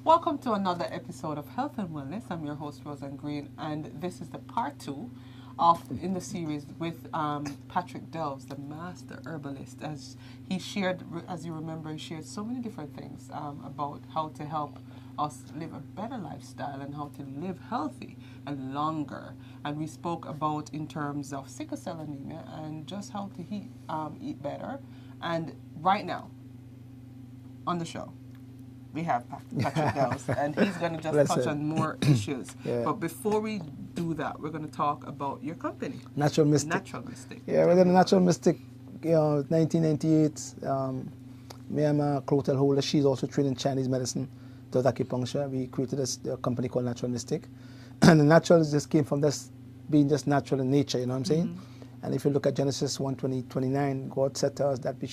Welcome to another episode of Health and Wellness. I'm your host, Roseanne Green, and this is the part 2 in the series with Patrick Delves, the Master Herbalist. As he shared, as you remember, he shared so many different things about how to help us live a better lifestyle and how to live healthy and longer. And we spoke about in terms of sickle cell anemia and just how to eat better. And right now, on the show, we have Patrick Delves, and he's going to just touch on more issues. But before we do that, we're going to talk about your company. Natural Mystic. Natural Mystic. Yeah, we're the Natural Mystic, 1998. Me, I'm a hotel holder. She's also trained in Chinese medicine, does acupuncture. We created a company called Natural Mystic. And the natural just came from this being just natural in nature, you know what I'm saying? And if you look at Genesis 1:29, God said to us that we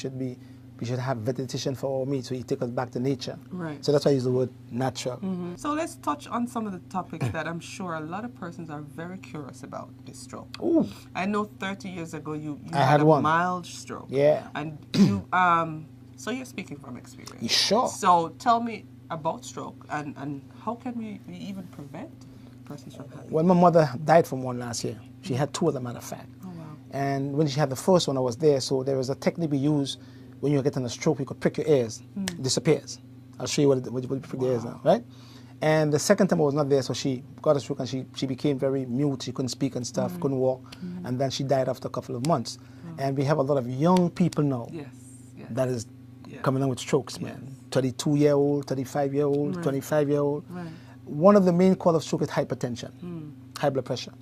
should have vegetation for our meat, so He take us back to nature. Right. So that's why I use the word natural. So let's touch on some of the topics that I'm sure a lot of persons are very curious about, this stroke. Ooh. I know 30 years ago you I had a one. mild stroke. Yeah. And you, so you're speaking from experience. Sure. So tell me about stroke and how can we even prevent persons from having it? Well, my mother died from one last year. She had two of them, matter of fact. Oh, wow. And when she had the first one, I was there. So there was a technique we use when you're getting a stroke. You could prick your ears. It disappears. I'll show you what you prick the ears now, right? And the second time I was not there, so she got a stroke and she became very mute. She couldn't speak and stuff, couldn't walk. And then she died after a couple of months. And we have a lot of young people now that is coming on with strokes, man. 32-year-old, 35-year-old, 25-year-old. Right. One of the main cause of stroke is hypertension, high blood pressure.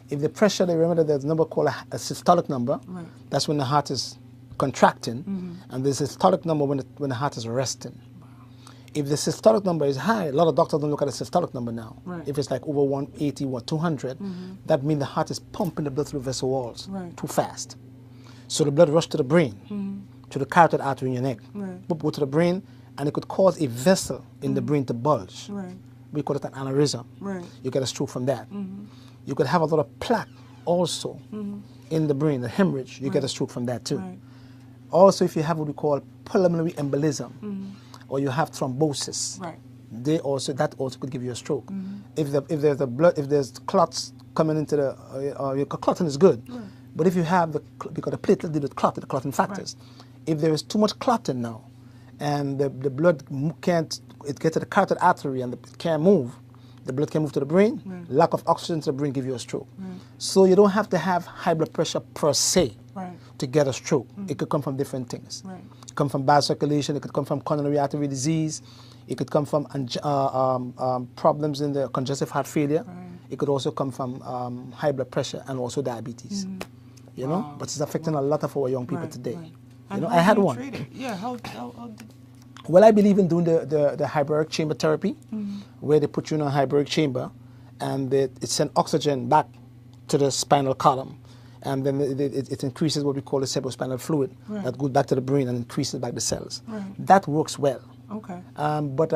If the pressure, they remember there's a number called a systolic number. Right. That's when the heart is contracting, and there's a systolic number when the heart is resting. If the systolic number is high, a lot of doctors don't look at the systolic number now. Right. If it's like over 180 or 200, that means the heart is pumping the blood through the vessel walls too fast. So the blood rushes to the brain, to the carotid artery in your neck, go to the brain, and it could cause a vessel in the brain to bulge. Right. We call it an aneurysm. Right. You get a stroke from that. You could have a lot of plaque also in the brain, the hemorrhage. You get a stroke from that too. Right. Also, if you have what we call pulmonary embolism, or you have thrombosis, Right. that also could give you a stroke. If there's clots coming into your clotting is good, but if you have because the platelet deal with clotting, the clotting factors. If there is too much clotting now, and the blood can't, it gets to the carotid artery and it can't move, the blood can move to the brain. Lack of oxygen to the brain give you a stroke. So you don't have to have high blood pressure per se to get a stroke. It could come from different things. It could come from bad circulation. It could come from coronary artery disease. It could come from problems in the congestive heart failure. It could also come from high blood pressure and also diabetes. You know, but it's affecting a lot of our young people today. And you know, how I had do you one. treat it? Yeah, how did... Well, I believe in doing the hyperbaric chamber therapy, where they put you in a hyperbaric chamber, and it sends oxygen back to the spinal column, and then it increases what we call the cerebrospinal fluid that goes back to the brain and increases back the cells. That works well. Okay. But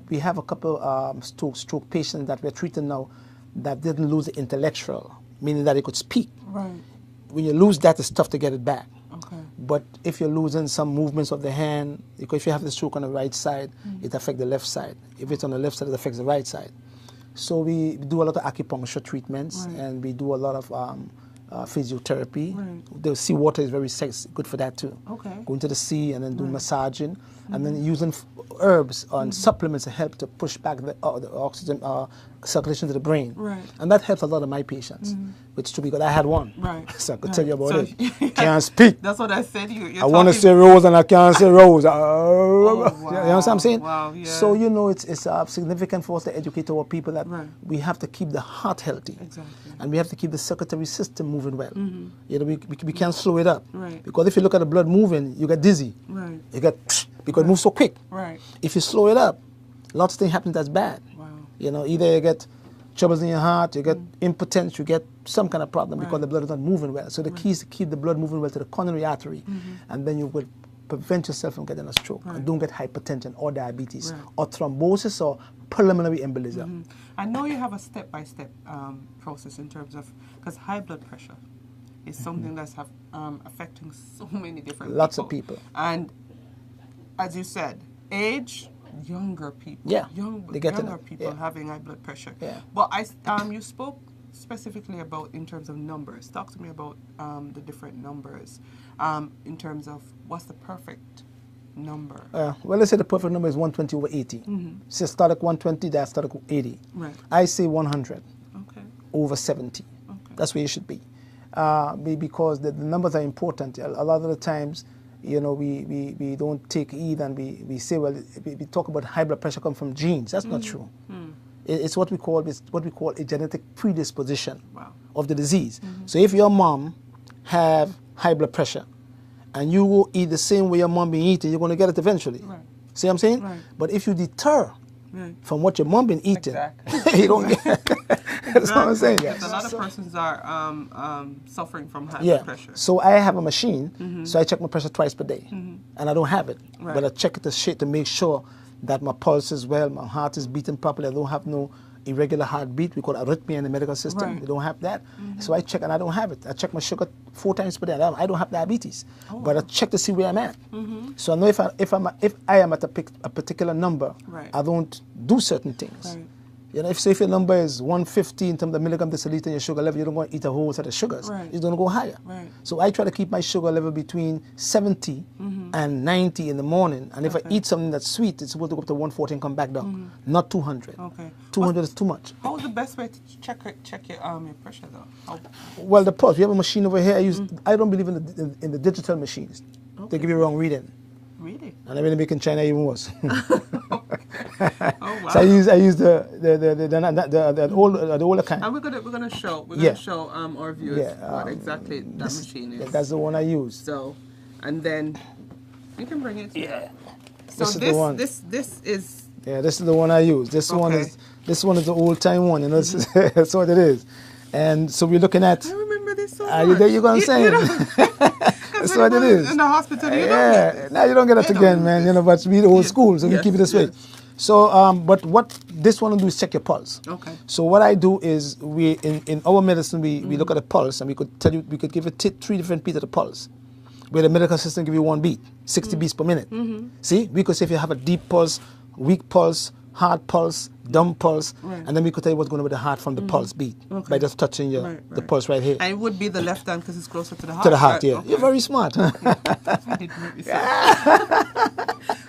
we have a couple stroke patients that we're treating now that didn't lose the intellectual, meaning that they could speak. Right. When you lose that, it's tough to get it back. Okay. But if you're losing some movements of the hand, because if you have the stroke on the right side, it affects the left side. If it's on the left side, it affects the right side. So we do a lot of acupuncture treatments, and we do a lot of physiotherapy. The seawater is very good for that too. Okay. Going to the sea and then doing massaging, and then using herbs and supplements to help to push back the oxygen circulation to the brain. Right. And that helps a lot of my patients, which is true because I had one. Right. So I could tell you about So it. Can't speak. That's what I said. I want to say rose and I can't say rose. wow. You know what I'm saying? Wow, yeah. So, you know, it's significant for us to educate our people that we have to keep the heart healthy. Exactly. And we have to keep the circulatory system moving well. You know, we can't slow it up. Right. Because if you look at the blood moving, you get dizzy. Right. You get, because it moves so quick. Right. If you slow it up, lots of things happen that's bad. Wow. You know, either you get troubles in your heart, you get impotence, you get some kind of problem because the blood is not moving well. So the key is to keep the blood moving well to the coronary artery, and then you will prevent yourself from getting a stroke. And don't get hypertension or diabetes or thrombosis or pulmonary embolism. I know you have a step-by-step process in terms of, because high blood pressure is something that's affecting so many different Lots of people. And as you said, age, younger people. Yeah, Young, they get to younger that. people Yeah. having high blood pressure. Yeah. But you spoke specifically about in terms of numbers. Talk to me about the different numbers in terms of what's the perfect number. Well, let's say the perfect number is 120 over 80. Systolic 120, diastolic 80. Right. I say 100 Okay. over 70. Okay. That's where you should be. Because the numbers are important. A lot of the times, you know, we don't take heed and we say, well, we talk about high blood pressure come from genes. That's not true. It's what we call a genetic predisposition of the disease. So if your mom have high blood pressure and you will eat the same way your mom been eating, you're going to get it eventually. Right. See what I'm saying? Right. But if you deter Right. from what your mom been eating, Exactly. you don't get. That's what I'm saying. Because a lot of persons are suffering from high Yeah. blood pressure. So I have a machine, so I check my pressure twice per day, and I don't have it, Right. but I check it to make sure that my pulse is well, my heart is beating properly. I don't have no irregular heartbeat. We call it arrhythmia in the medical system. Right. We don't have that. So I check and I don't have it. I check my sugar 4 times per day. I don't have diabetes, but I check to see where I'm at. So I know if I am at a particular number, Right. I don't do certain things. Right. You know, if your number is 150 in terms of milligram deciliter in your sugar level, you don't want to eat a whole set of sugars. Right. It's going to go higher. Right. So I try to keep my sugar level between 70 and 90 in the morning. And if I eat something that's sweet, it's supposed to go up to 140 and come back down, not 200. Okay. 200 is too much. How is the best way to check your pressure though? How? Well, the pulse. We have a machine over here. I don't believe in the digital machines. They give you wrong reading. Really? And I really make in China even worse. Oh wow. So I use the older kind. And we're gonna show our viewers what exactly that machine is. Yeah, that's the one I use. So, and then you can bring it. Yeah. So This is the one. this is. Yeah, this is the one I use. This one is the old time one. You know, that's what it is. And so we're looking at. I remember this so much. There you go. I'm saying. That's what it is. In the hospital, you don't get this. Now you don't get it again, man. You know, but we the old school, so we keep it this way. So, but what this one will do is check your pulse. Okay. So what I do is in our medicine we look at the pulse and we could give it 3 different beats of the pulse. Where the medical system give you 1 beat, 60 beats per minute. See, we could say if you have a deep pulse, weak pulse, hard pulse, dumb pulse, and then we could tell you what's going on with the heart from the pulse beat by just touching the pulse right here. And it would be the left hand because it's closer to the heart. To the heart, right? yeah. Okay. You're very smart. I didn't make this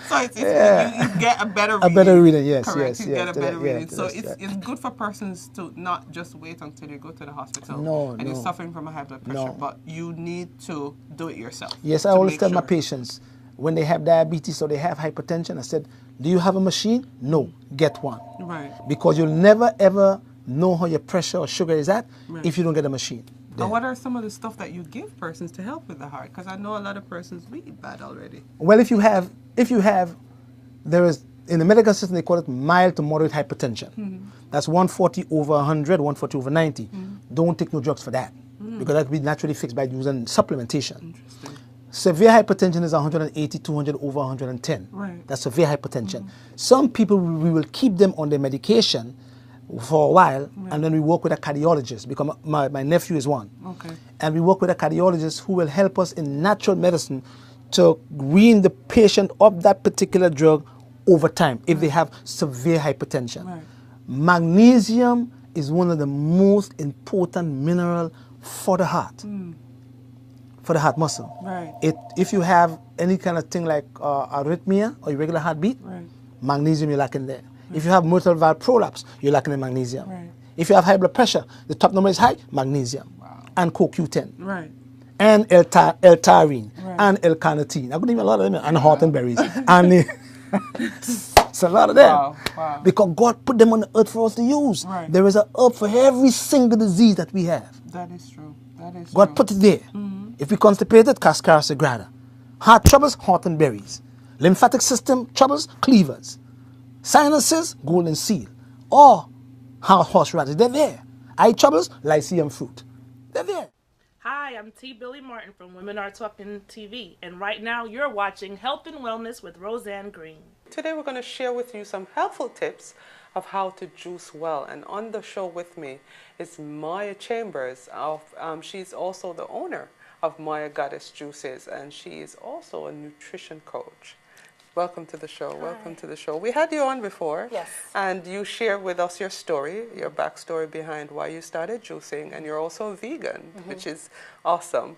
So you get a better reading. A better reading, yes, Correct. yes, You yes. get a better reading. So yes. it's good for persons to not just wait until you go to the hospital and you're No. suffering from a high blood pressure, but you need to do it yourself. Yes, I always tell my patients when they have diabetes or they have hypertension, I said, do you have a machine? No, get one. Right. Because you'll never ever know how your pressure or sugar is at if you don't get a machine. And what are some of the stuff that you give persons to help with the heart? Because I know a lot of persons read bad already. Well, if you have, there is, in the medical system, they call it mild to moderate hypertension. That's 140 over 100, 140 over 90. Don't take no drugs for that because that will be naturally fixed by using supplementation. Interesting. Severe hypertension is 180, 200 over 110. Right. That's severe hypertension. Some people, we will keep them on their medication for a while, and then we work with a cardiologist, because my nephew is one. Okay. And we work with a cardiologist who will help us in natural medicine to wean the patient of that particular drug over time if they have severe hypertension. Right. Magnesium is one of the most important mineral for the heart. For the heart muscle. Right. If you have any kind of thing like arrhythmia or irregular heartbeat, magnesium you're lacking there. If you have mitral valve prolapse, you're lacking in magnesium. Right. If you have high blood pressure, the top number is high, magnesium. Wow. And CoQ10. Right. And L-taurine. And L-carnitine. I could name a lot of them. And heart and berries. And it's a lot of them. Wow. Wow. Because God put them on the earth for us to use. Right. There is a herb for every single disease that we have. That is true. That is God true. put it there. If we constipated, cascara sagrada. Heart troubles, heart and berries. Lymphatic system troubles, cleavers. Sinuses, golden seal. Or horseradish, they're there. Eye troubles, lycium fruit. They're there. Hi, I'm T. Billy Martin from Women Are Talking TV, and right now you're watching Health and Wellness with Roseanne Green. Today we're going to share with you some helpful tips of how to juice well. And on the show with me is Maya Chambers. She's also the owner of Maya Goddess Juices, and she is also a nutrition coach. Welcome to the show. Hi. Welcome to the show. We had you on before. Yes. And you shared with us your story, your backstory behind why you started juicing, and you're also a vegan, which is awesome.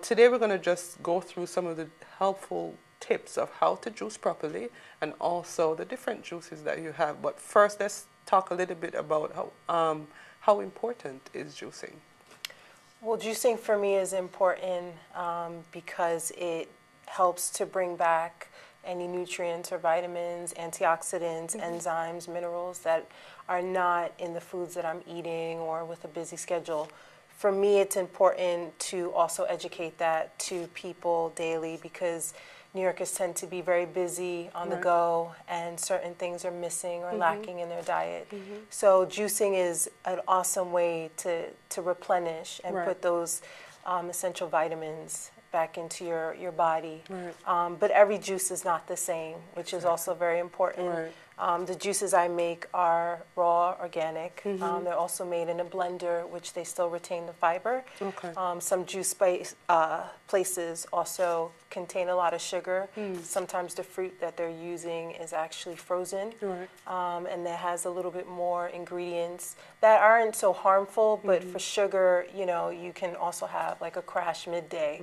Today we're going to just go through some of the helpful tips of how to juice properly and also the different juices that you have. But first, let's talk a little bit about how important is juicing. Well, juicing for me is important because it helps to bring back any nutrients or vitamins, antioxidants, enzymes, minerals that are not in the foods that I'm eating or with a busy schedule. For me, it's important to also educate that to people daily because New Yorkers tend to be very busy on the go and certain things are missing or lacking in their diet. So juicing is an awesome way to replenish and put those essential vitamins back into your body. But every juice is not the same, which is also very important. The juices I make are raw, organic. They're also made in a blender, which they still retain the fiber. Some juice places also contain a lot of sugar. Sometimes the fruit that they're using is actually frozen, and that has a little bit more ingredients that aren't so harmful, but for sugar, you know, you can also have like a crash midday.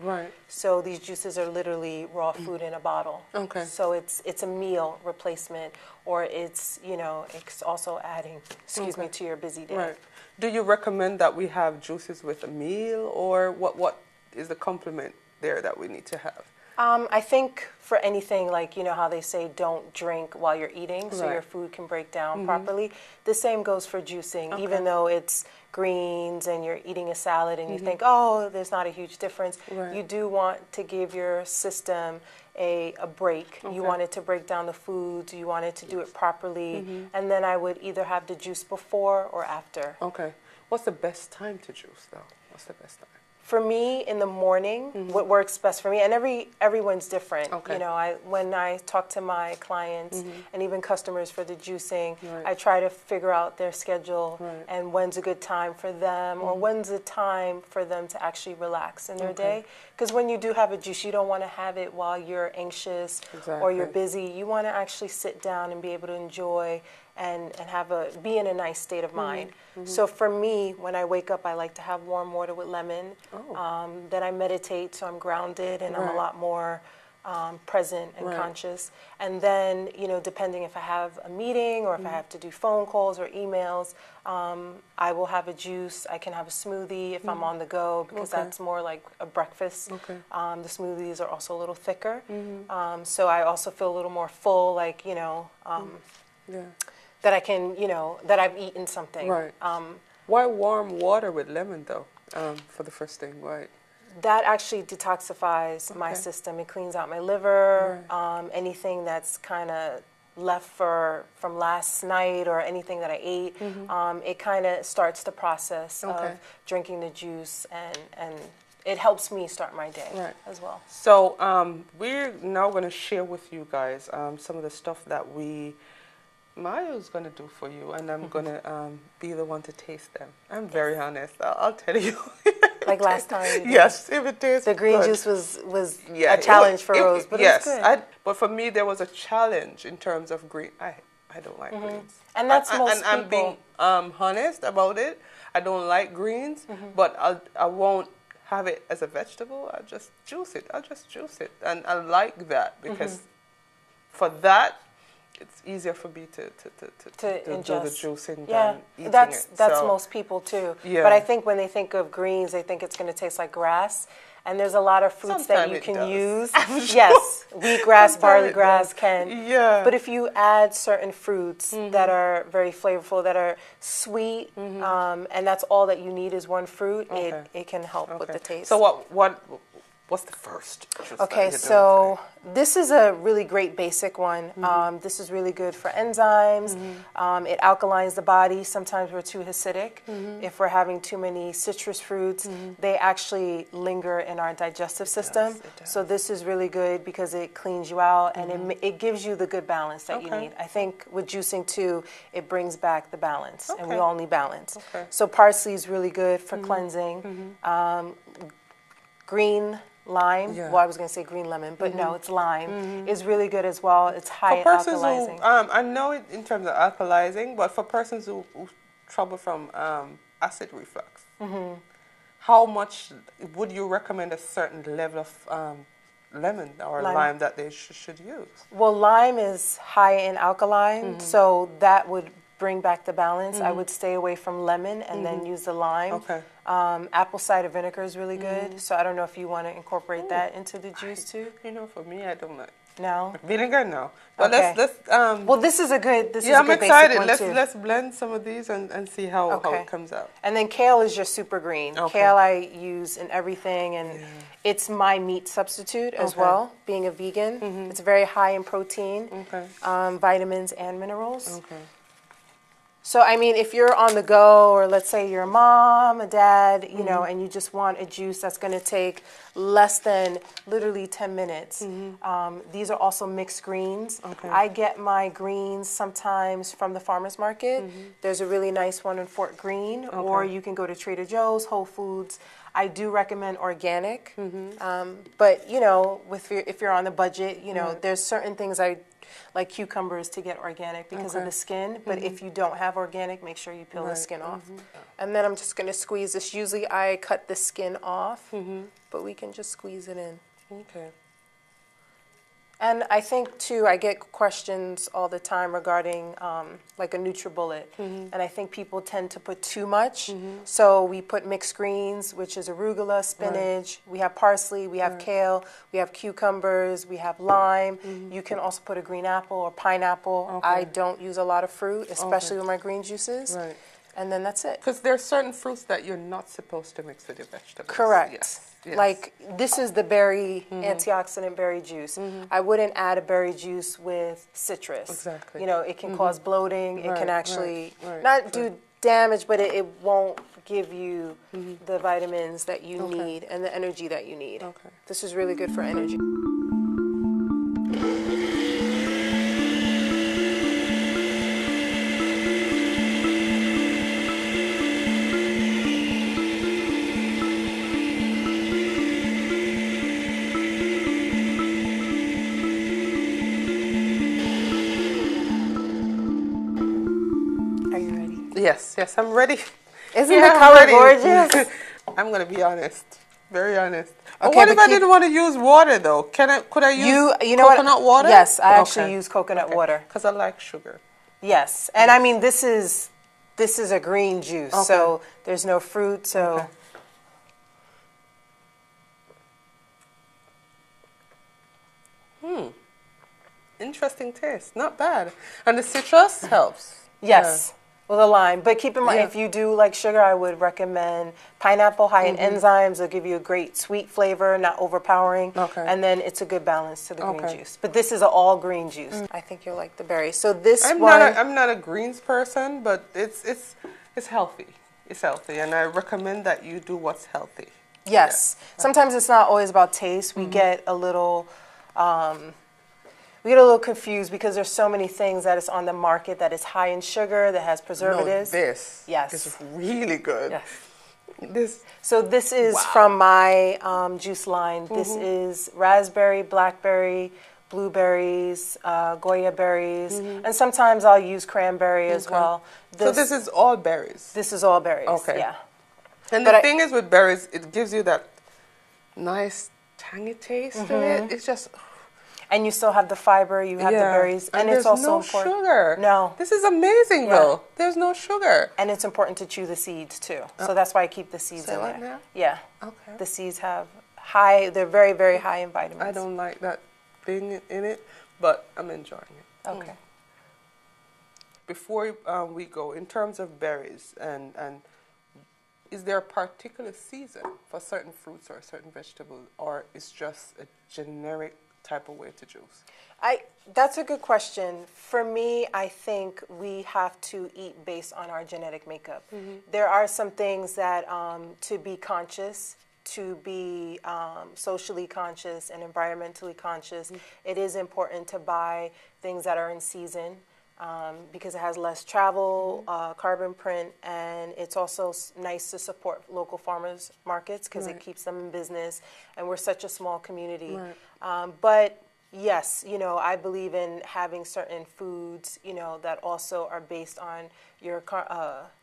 So these juices are literally raw food in a bottle. So it's a meal replacement, or it's, you know, it's also adding, excuse me, to your busy day. Do you recommend that we have juices with a meal, or what is the complement there that we need to have? I think for anything, like, you know how they say don't drink while you're eating so your food can break down properly. The same goes for juicing. Even though it's greens and you're eating a salad and you think, oh, there's not a huge difference, you do want to give your system a break. You want it to break down the foods, you want it to do it properly, and then I would either have the juice before or after. What's the best time to juice, though? What's the best time? For me, in the morning, what works best for me, and everyone's different. You know, when I talk to my clients and even customers for the juicing, I try to figure out their schedule and when's a good time for them, or when's a time for them to actually relax in their day. Because when you do have a juice, you don't want to have it while you're anxious or you're busy. You want to actually sit down and be able to enjoy and be in a nice state of mind. So for me, when I wake up, I like to have warm water with lemon. Then I meditate, so I'm grounded and I'm a lot more present and conscious. And then, you know, depending if I have a meeting or if I have to do phone calls or emails, I will have a juice. I can have a smoothie if I'm on the go, because that's more like a breakfast. The smoothies are also a little thicker. So I also feel a little more full, like, you know, that I can, you know, that I've eaten something. Why warm water with lemon, though, for the first thing? Why? That actually detoxifies my system. It cleans out my liver, anything that's kind of left from last night or anything that I ate. It kind of starts the process of drinking the juice, and it helps me start my day as well. So we're now going to share with you guys some of the stuff that Maya's going to do for you, and I'm going to be the one to taste them. I'm very honest. I'll tell you. Like last time? Yes, if it tastes the green good. juice was a challenge for Rose, but it was good. But for me, there was a challenge in terms of green. I don't like greens. And that's most people. And I'm being honest about it. I don't like greens, but I won't have it as a vegetable. I'll just juice it. And I like that because for that, it's easier for me to ingest. Do the juicing than eating that's it. That's most people too. But I think when they think of greens, they think it's going to taste like grass. And there's a lot of fruits that you can use. Yes, wheatgrass, barley grass can. But if you add certain fruits that are very flavorful, that are sweet, and that's all that you need is one fruit, it can help with the taste. So what's the first? Okay, so this is a really great basic one. This is really good for enzymes. It alkalines the body. Sometimes we're too acidic. If we're having too many citrus fruits, they actually linger in our digestive system. It does. So this is really good because it cleans you out and it gives you the good balance that you need. I think with juicing too, it brings back the balance, and we all need balance. So parsley is really good for cleansing. Green lime, Yeah. well, I was going to say green lemon, but no, it's lime, is really good as well. It's high in For persons alkalizing. who, I know it in terms of alkalizing, but for persons who trouble from acid reflux, how much would you recommend a certain level of lemon or lime that they should use? Well, lime is high in alkaline, so that would bring back the balance. I would stay away from lemon and then use the lime. Okay. Apple cider vinegar is really good, so I don't know if you want to incorporate that into the juice too. You know, for me, I don't like No? vinegar. No, but Okay. let's. Well, this is a good, this Yeah, is a I'm good excited. basic one too. Let's blend some of these and see how Okay. it comes out. And then kale is your super green. Okay. Kale I use in everything, and it's my meat substitute as Okay. well, being a vegan. It's very high in protein, Okay. vitamins, and minerals. Okay. So, I mean, if you're on the go, or let's say you're a mom, a dad, you know, and you just want a juice that's going to take less than literally 10 minutes, these are also mixed greens. Okay. I get my greens sometimes from the farmer's market. There's a really nice one in Fort Greene, or you can go to Trader Joe's, Whole Foods. I do recommend organic, but, you know, if you're on a budget, you know, there's certain things like cucumbers to get organic because of the skin, but if you don't have organic, make sure you peel the skin off. And then I'm just going to squeeze this. Usually I cut the skin off, but we can just squeeze it in. Okay. And I think, too, I get questions all the time regarding like a NutriBullet. And I think people tend to put too much. So we put mixed greens, which is arugula, spinach. We have parsley, we have kale, we have cucumbers, we have lime. You can also put a green apple or pineapple. I don't use a lot of fruit, especially with my green juices. Right. And then that's it. Because there are certain fruits that you're not supposed to mix with your vegetables. Correct. Yes. Yes. Like, this is the berry, antioxidant berry juice. I wouldn't add a berry juice with citrus. Exactly. You know, it can cause bloating. It can Right, actually right, not do damage, but it won't give you the vitamins that you need and the energy that you need. Okay. This is really good for energy. Are you ready? Yes, I'm ready. Isn't Yeah, the I'm color ready. gorgeous? I'm gonna be honest, very honest. But Okay, what if but I didn't want to use water though? Could I use You know coconut what? water? Yes, I actually use coconut water. Because I like sugar. Yes, and I mean this is a green juice, so there's no fruit. So Interesting taste, not bad. And the citrus helps. yes, with a lime. But keep in mind, if you do like sugar, I would recommend pineapple, high in enzymes. It'll give you a great sweet flavor, not overpowering. Okay. And then it's a good balance to the green juice. But this is an all green juice. I think you'll like the berry. So this I'm not a greens person, but it's healthy. It's healthy, and I recommend that you do what's healthy. Yes. Sometimes it's not always about taste. We get a little confused because there's so many things that is on the market that is high in sugar, that has preservatives. No, this is really good. Yes. So this is from my juice line. This is raspberry, blackberry, blueberries, Goya berries, and sometimes I'll use cranberry as well. So this is all berries? This is all berries, Okay. yeah. And the thing is with berries, it gives you that nice tangy taste to it. It's just... And you still have the fiber, you have the berries, and it's also there's important. no sugar. No. This is amazing, though. There's no sugar. And it's important to chew the seeds, too. So that's why I keep the seeds in there. Now? Yeah. Okay. The seeds have they're very, very high in vitamins. I don't like that thing in it, but I'm enjoying it. Okay. Before we go, in terms of berries, and is there a particular season for certain fruits or certain vegetables, or is just a generic type of way to juice? That's a good question. For me, I think we have to eat based on our genetic makeup. There are some things that to be conscious, to be socially conscious and environmentally conscious, it is important to buy things that are in season. because it has less travel, carbon print, and it's also nice to support local farmers markets because it keeps them in business, and we're such a small community. But yes, you know, I believe in having certain foods, you know, that also are based on your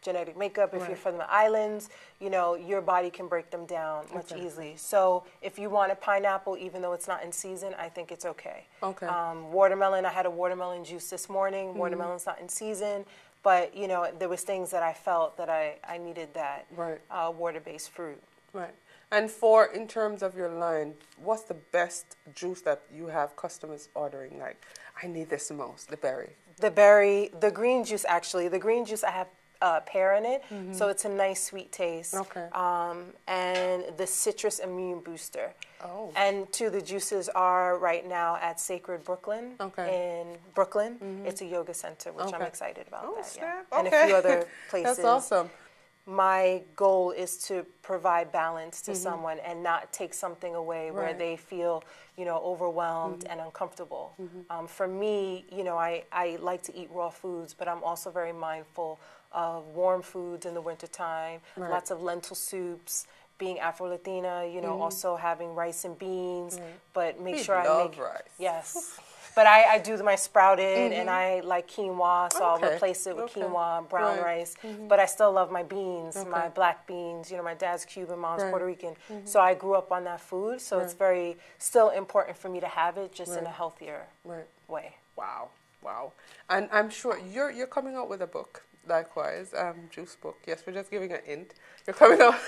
genetic makeup. If you're from the islands, you know, your body can break them down much easily. So if you want a pineapple, even though it's not in season, I think it's okay. Watermelon, I had a watermelon juice this morning. Watermelon's not in season, but, you know, there was things that I felt that I needed that water-based fruit. Right. And in terms of your line, what's the best juice that you have customers ordering? Like, I need this the most, the berry. The green juice, actually. The green juice, I have pear in it, so it's a nice sweet taste. And the citrus immune booster. And the juices are right now at Sacred Brooklyn in Brooklyn. It's a yoga center, which I'm excited about that. And a few other places. That's awesome. My goal is to provide balance to someone and not take something away where they feel, you know, overwhelmed and uncomfortable. For me, you know, I like to eat raw foods, but I'm also very mindful of warm foods in the wintertime, lots of lentil soups. Being Afro-Latina, you know, also having rice and beans, but make sure I make rice. Yes. But I do my sprouted, and I like quinoa, so I'll replace it with quinoa, brown rice. But I still love my beans, my black beans. You know, my dad's Cuban, mom's Puerto Rican. So I grew up on that food, so it's still important for me to have it, just in a healthier way. Wow, wow. And I'm sure you're coming out with a book, likewise, juice book. Yes, we're just giving a hint. You're coming out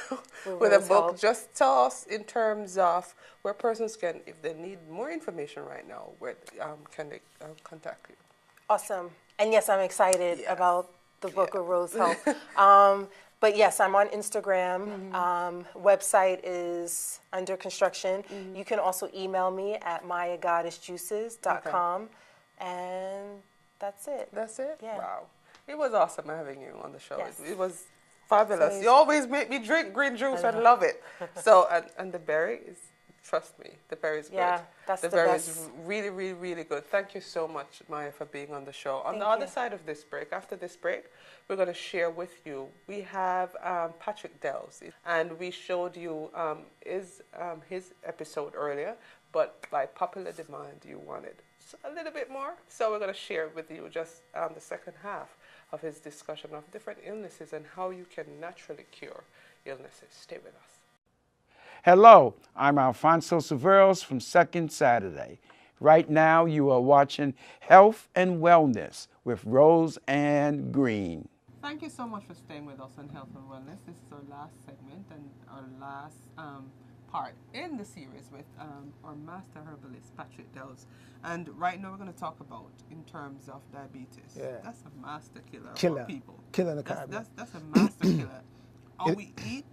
with a book. Just tell us in terms of where persons can, if they need more information right now, where can they contact you? Awesome. And yes, I'm excited about the book of Rose Health. But yes, I'm on Instagram. Website is under construction. You can also email me at mayagoddessjuices.com. And that's it. That's it? Yeah. Wow. It was awesome having you on the show. Yes. It was fabulous. You always make me drink green juice and love it. So, and the berry is, trust me, the berry is good. Yeah, that's the berry best. is really, really, really good. Thank you so much, Maya, for being on the show. On the other side of this break, after this break, we're going to share with you. We have Patrick Delves, and we showed you his episode earlier, but by popular demand, you wanted a little bit more. So we're going to share with you just the second half of his discussion of different illnesses and how you can naturally cure illnesses. Stay with us. Hello, I'm Alfonso Severos from Second Saturday. Right now you are watching Health and Wellness with Rose and Green. Thank you so much for staying with us on Health and Wellness. This is our last segment and our last part in the series with our Master Herbalist Patrick Delves. And right now we're going to talk about in terms of diabetes. Yeah. That's a master killer Killer. for people. Killer the Caribbean. That's a master killer. All we eat,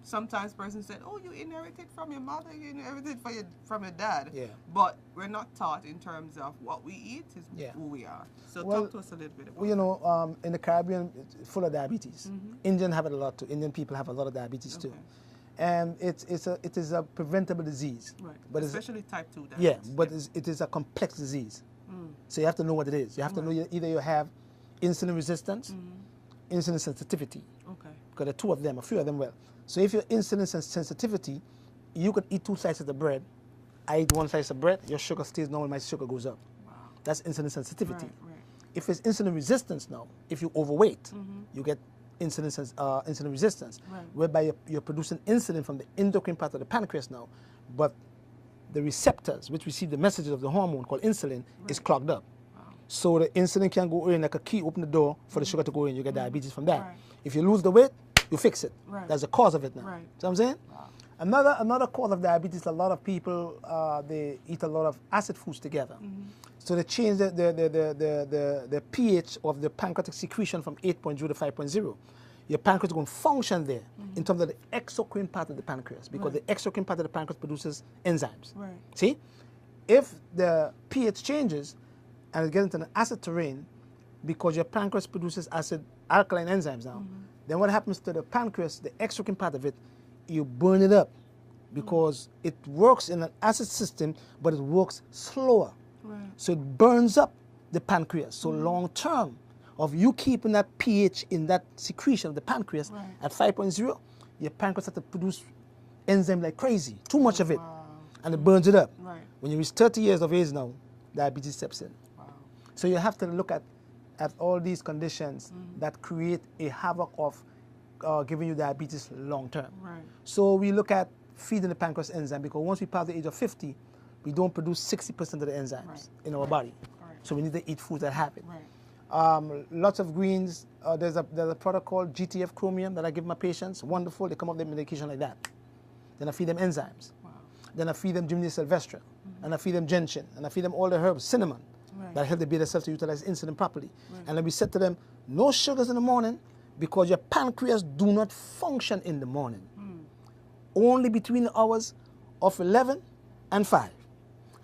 sometimes persons said, oh, you inherited from your mother, you inherited from your dad. Yeah. But we're not taught in terms of what we eat is who we are. So talk to us a little bit about you know, in the Caribbean, it's full of diabetes. Indian have it a lot too. Indian people have a lot of diabetes too. And it is a preventable disease. Right. But especially type 2 diabetes. Yeah, but it is a complex disease. So you have to know what it is. You have to know either you have insulin resistance, insulin sensitivity. Okay. Because there are two of them, a few of them well. So if you're insulin sensitivity, you could eat 2 slices of bread. I eat 1 slice of bread, your sugar stays normal, my sugar goes up. Wow. That's insulin sensitivity. Right. If it's insulin resistance now, if you're overweight, you get insulin resistance, whereby you're producing insulin from the endocrine part of the pancreas now, but the receptors which receive the messages of the hormone called insulin is clogged up. Wow. So the insulin can go in like a key, open the door for the sugar to go in. You get diabetes from that. Right. If you lose the weight, you fix it. Right. That's the cause of it now. Right. See what I'm saying? Wow. Another cause of diabetes, a lot of people, they eat a lot of acid foods together. So they change the pH of the pancreatic secretion from 8.0 to 5.0. Your pancreas is going to function there in terms of the exocrine part of the pancreas, because the exocrine part of the pancreas produces enzymes. Right. See? If the pH changes and it gets into an acid terrain, because your pancreas produces alkaline enzymes now, then what happens to the pancreas, the exocrine part of it, you burn it up, because it works in an acid system, but it works slower. Right. So it burns up the pancreas. So long term of you keeping that pH in that secretion of the pancreas at 5.0, your pancreas has to produce enzyme like crazy, too much of it, and it burns it up. Right. When you reach 30 years of age now, diabetes steps in. Wow. So you have to look at all these conditions that create a havoc of giving you diabetes long term. Right. So we look at feeding the pancreas enzyme, because once we pass the age of 50, we don't produce 60% of the enzymes in our body. Right. So we need to eat foods that have it. Right. Lots of greens. There's a product called GTF Chromium that I give my patients. Wonderful. They come up with medication like that. Then I feed them enzymes. Wow. Then I feed them Gymnasium sylvestre. And I feed them gentian. And I feed them all the herbs, cinnamon, that help the beta cells to utilize insulin properly. And then we said to them, no sugars in the morning, because your pancreas do not function in the morning. Only between the hours of 11 and 5.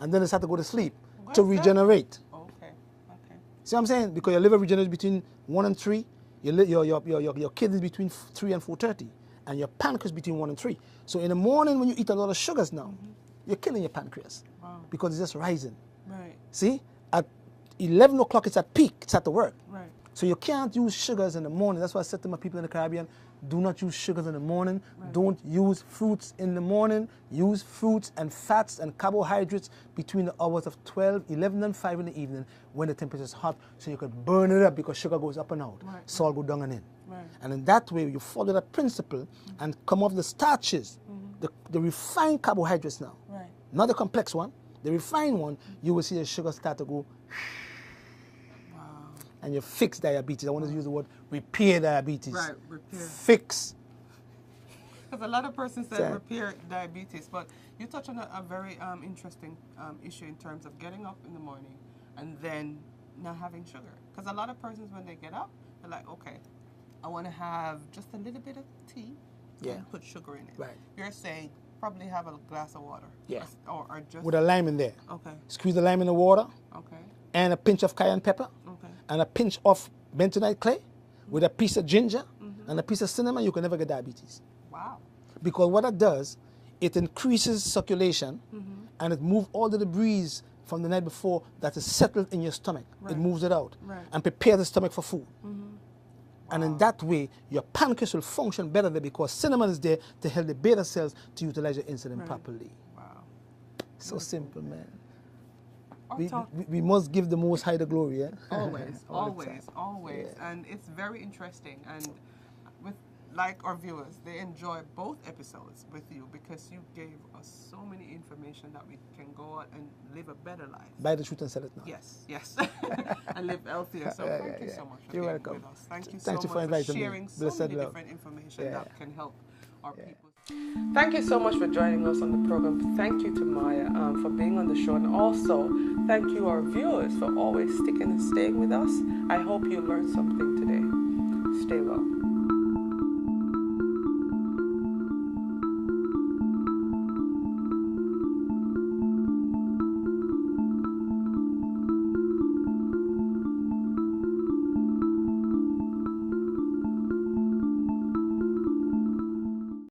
And then it's had to go to sleep to regenerate. Okay. Okay. See what I'm saying? Because your liver regenerates between 1 and 3, your kidneys between 3 and 4:30, and your pancreas between 1 and 3. So in the morning when you eat a lot of sugars now, you're killing your pancreas because it's just rising. Right. See? At 11 o'clock it's at peak, it's at the work. Right. So you can't use sugars in the morning. That's why I said to my people in the Caribbean, do not use sugars in the morning. Don't use fruits in the morning. Use fruits and fats and carbohydrates between the hours of 12, 11 and 5 in the evening when the temperature is hot, so you could burn it up, because sugar goes up and out. Salt go down and in. And in that way, you follow that principle and come off the starches, the refined carbohydrates now. Not the complex one, the refined one, you will see the sugar start to go. And you fix diabetes. I want to use the word repair diabetes. Right, repair. Fix. Because a lot of persons say repair diabetes, but you touch on a very interesting issue in terms of getting up in the morning and then not having sugar. Because a lot of persons, when they get up, they're like, okay, I want to have just a little bit of tea and put sugar in it. Right. You're saying probably have a glass of water. Yeah. Or just... With a lime in there. Okay. Squeeze the lime in the water. Okay. And a pinch of cayenne pepper. Okay. And a pinch of bentonite clay with a piece of ginger and a piece of cinnamon. You can never get diabetes. Wow. Because what it does, it increases circulation and it moves all the debris from the night before that is settled in your stomach. It moves it out and prepares the stomach for food. And in that way, your pancreas will function better there, because cinnamon is there to help the beta cells to utilize your insulin properly. Wow. So simple, man. Or We must give the Most High the glory, yeah? Always, All the always, time. always. Yeah. And it's very interesting. And with, like our viewers, they enjoy both episodes with you, because you gave us so many information that we can go out and live a better life. Buy the truth and sell it now. Yes, yes. And live healthier. So thank you so much for You're being welcome. with us. Thank you Thank so you for much for inviting me. sharing so Blessed many love. different information Yeah. that can help our people. Thank you so much for joining us on the program. Thank you to Maya for being on the show, and also thank you our viewers for always sticking and staying with us. I hope you learned something today. Stay well.